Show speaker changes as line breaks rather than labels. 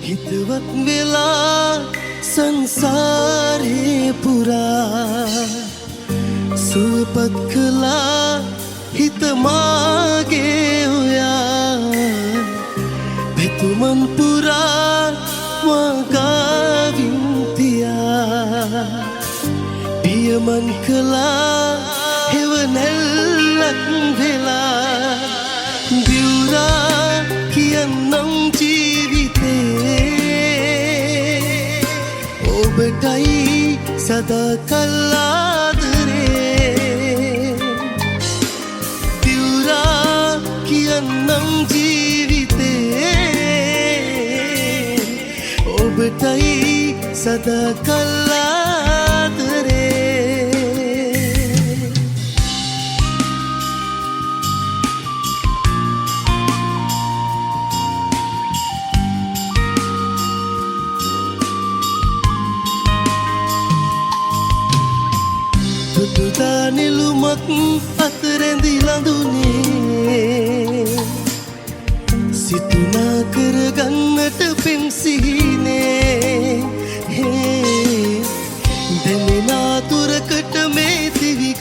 හිතවත් වෙලා සංසාරේ පුරා සුවපත් කළා හිත මාගේ ඔයා පැතුමන් පුරා වගාවින් තියා පියමන් කළා හෙවනැල්ලක් වෙලා දිවුරා කියන්නම් ජීවිතේ ඔබටයි සදාකල් ආදරේ දිවුරා කියන්නම් ජීවිතේ ඔබටයි සදාකල් ආදරේ තුදා නිලුමක් අතරැඳි ලඳුනේ සිතුනා කරගන්නට පෙම් සිහි